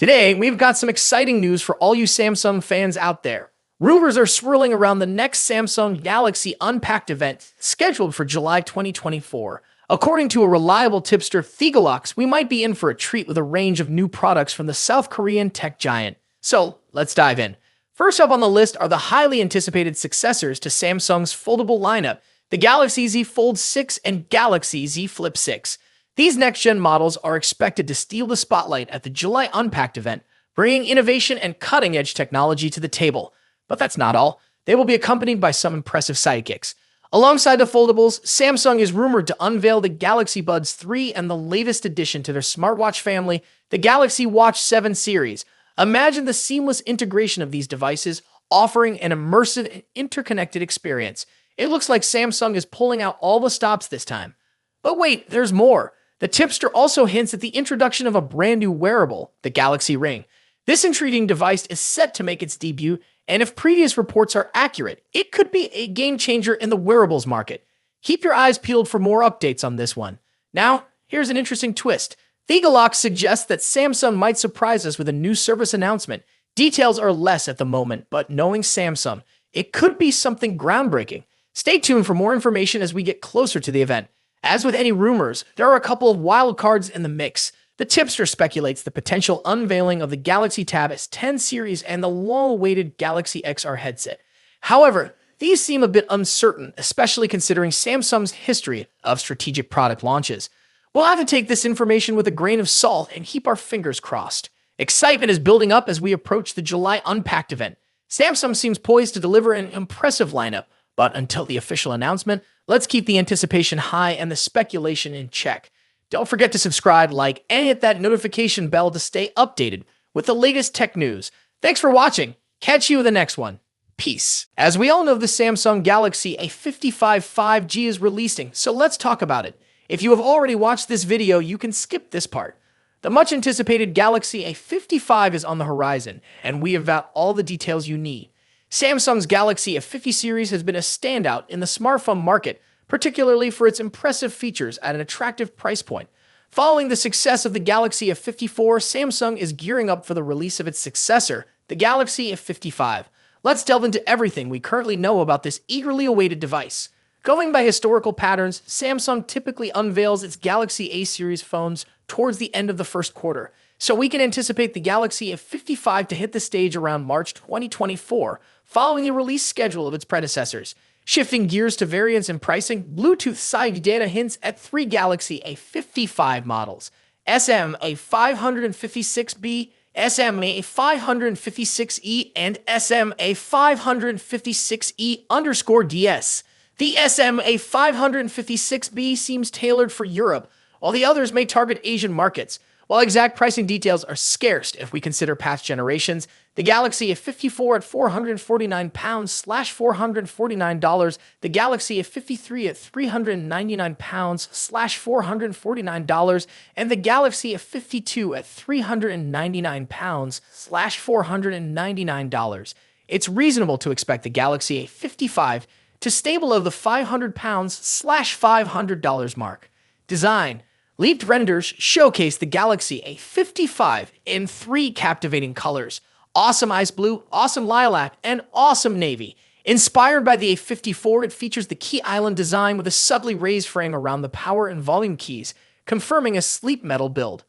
Today, we've got some exciting news for all you Samsung fans out there. Rumors are swirling around the next Samsung Galaxy Unpacked event scheduled for July 2024. According to a reliable tipster, Thigalox, we might be in for a treat with a range of new products from the South Korean tech giant. So, let's dive in. First up on the list are the highly anticipated successors to Samsung's foldable lineup, the Galaxy Z Fold 6 and Galaxy Z Flip 6. These next-gen models are expected to steal the spotlight at the July Unpacked event, bringing innovation and cutting-edge technology to the table. But that's not all. They will be accompanied by some impressive sidekicks. Alongside the foldables, Samsung is rumored to unveil the Galaxy Buds 3 and the latest addition to their smartwatch family, the Galaxy Watch 7 series. Imagine the seamless integration of these devices, offering an immersive and interconnected experience. It looks like Samsung is pulling out all the stops this time. But wait, there's more. The tipster also hints at the introduction of a brand new wearable, the Galaxy Ring. This intriguing device is set to make its debut, and if previous reports are accurate, it could be a game changer in the wearables market. Keep your eyes peeled for more updates on this one. Now, here's an interesting twist. Thigalox suggests that Samsung might surprise us with a new service announcement. Details are less at the moment, but knowing Samsung, it could be something groundbreaking. Stay tuned for more information as we get closer to the event. As with any rumors, there are a couple of wild cards in the mix. The tipster speculates the potential unveiling of the Galaxy Tab S10 series and the long-awaited Galaxy XR headset. However, these seem a bit uncertain, especially considering Samsung's history of strategic product launches. We'll have to take this information with a grain of salt and keep our fingers crossed. Excitement is building up as we approach the July Unpacked event. Samsung seems poised to deliver an impressive lineup, but until the official announcement, let's keep the anticipation high and the speculation in check. Don't forget to subscribe, like, and hit that notification bell to stay updated with the latest tech news. Thanks for watching. Catch you in the next one. Peace. As we all know, the Samsung Galaxy A55 5G is releasing, so let's talk about it. If you have already watched this video, you can skip this part. The much-anticipated Galaxy A55 is on the horizon, and we have got all the details you need. Samsung's Galaxy A50 series has been a standout in the smartphone market, particularly for its impressive features at an attractive price point. Following the success of the Galaxy A54, Samsung is gearing up for the release of its successor, the Galaxy A55. Let's delve into everything we currently know about this eagerly awaited device. Going by historical patterns, Samsung typically unveils its Galaxy A series phones towards the end of the first quarter, so we can anticipate the Galaxy F55 to hit the stage around March 2024, following the release schedule of its predecessors. Shifting gears to variants and pricing, Bluetooth side data hints at three Galaxy A55 models: SMA556B, SMA556E, and SMA556E_DS. The SMA556B seems tailored for Europe, while the others may target Asian markets. While exact pricing details are scarce if we consider past generations, the Galaxy A54 at £449/$449, the Galaxy A53 at £399/$449, and the Galaxy A52 at £399/$499. It's reasonable to expect the Galaxy A55 to stay below the £500/$500 mark. Design. Leaked renders showcase the Galaxy A55 in three captivating colors: awesome ice blue, awesome lilac, and awesome navy. Inspired by the A54, it features the key island design with a subtly raised frame around the power and volume keys, confirming a sleek metal build.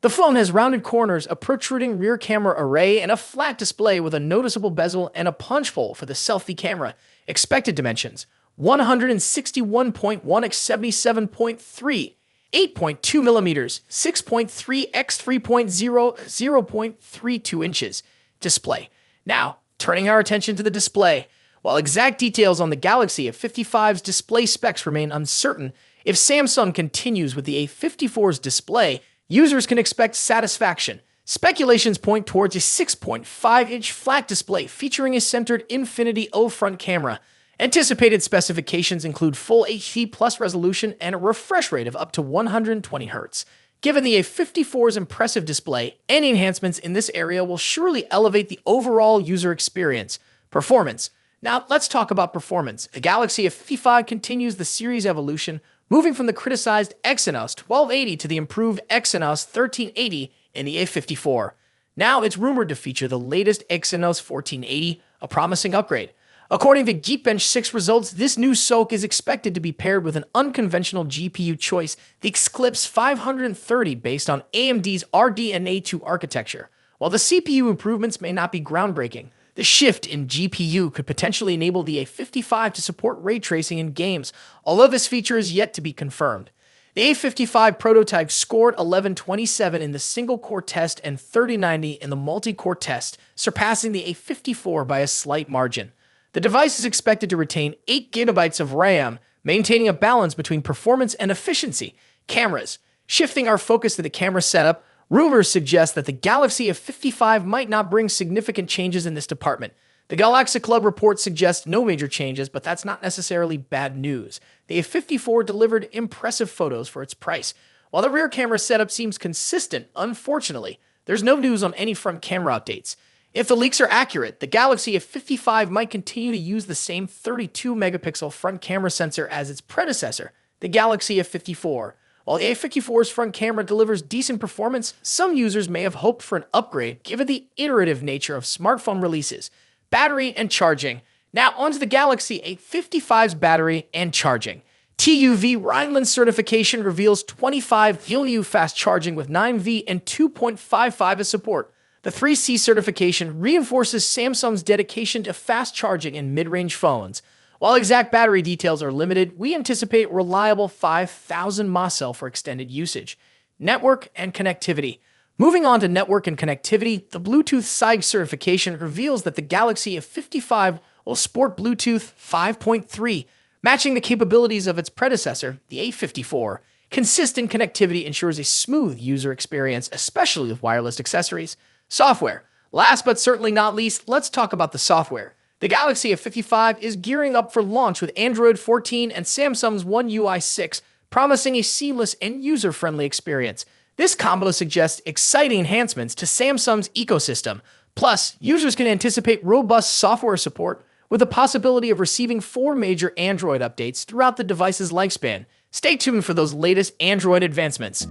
The phone has rounded corners, a protruding rear camera array, and a flat display with a noticeable bezel and a punch hole for the selfie camera. Expected dimensions: 161.1 x 77.3, 8.2 millimeters, 6.3 x 3.0, 0.32 inches. Display. Now, turning our attention to the display. While exact details on the Galaxy A55's display specs remain uncertain, if Samsung continues with the A54's display, users can expect satisfaction. Speculations point towards a 6.5-inch flat display featuring a centered Infinity O front camera. Anticipated specifications include full HD plus resolution and a refresh rate of up to 120 Hz. Given the A54's impressive display, any enhancements in this area will surely elevate the overall user experience. Performance. Now, let's talk about performance. The Galaxy A55 continues the series evolution, moving from the criticized Exynos 1280 to the improved Exynos 1380 in the A54. Now it's rumored to feature the latest Exynos 1480, a promising upgrade. According to Geekbench 6 results, this new SoC is expected to be paired with an unconventional GPU choice, the Eclipse 530 based on AMD's RDNA 2 architecture. While the CPU improvements may not be groundbreaking, the shift in GPU could potentially enable the A55 to support ray tracing in games, although this feature is yet to be confirmed. The A55 prototype scored 1127 in the single-core test and 3090 in the multi-core test, surpassing the A54 by a slight margin. The device is expected to retain 8 GB of RAM, maintaining a balance between performance and efficiency. Cameras. Shifting our focus to the camera setup, rumors suggest that the Galaxy F55 might not bring significant changes in this department. The Galaxy Club report suggests no major changes, but that's not necessarily bad news. The A54 delivered impressive photos for its price. While the rear camera setup seems consistent, unfortunately, there's no news on any front camera updates. If the leaks are accurate, the Galaxy F55 might continue to use the same 32-megapixel front camera sensor as its predecessor, the Galaxy F54. While the A54's front camera delivers decent performance, some users may have hoped for an upgrade given the iterative nature of smartphone releases. Battery and charging. Now onto the Galaxy A55's battery and charging. TÜV Rheinland certification reveals 25 VLU fast charging with 9V and 2.55 as support. The 3C certification reinforces Samsung's dedication to fast charging in mid-range phones. While exact battery details are limited, we anticipate reliable 5,000 mAh cell for extended usage. Network and connectivity. Moving on to network and connectivity, the Bluetooth SIG certification reveals that the Galaxy F55 will sport Bluetooth 5.3, matching the capabilities of its predecessor, the A54. Consistent connectivity ensures a smooth user experience, especially with wireless accessories. Software. Last but certainly not least, let's talk about the software. The Galaxy F55 is gearing up for launch with Android 14 and Samsung's One UI 6, promising a seamless and user-friendly experience. This combo suggests exciting enhancements to Samsung's ecosystem. Plus, users can anticipate robust software support with the possibility of receiving 4 major Android updates throughout the device's lifespan. Stay tuned for those latest Android advancements.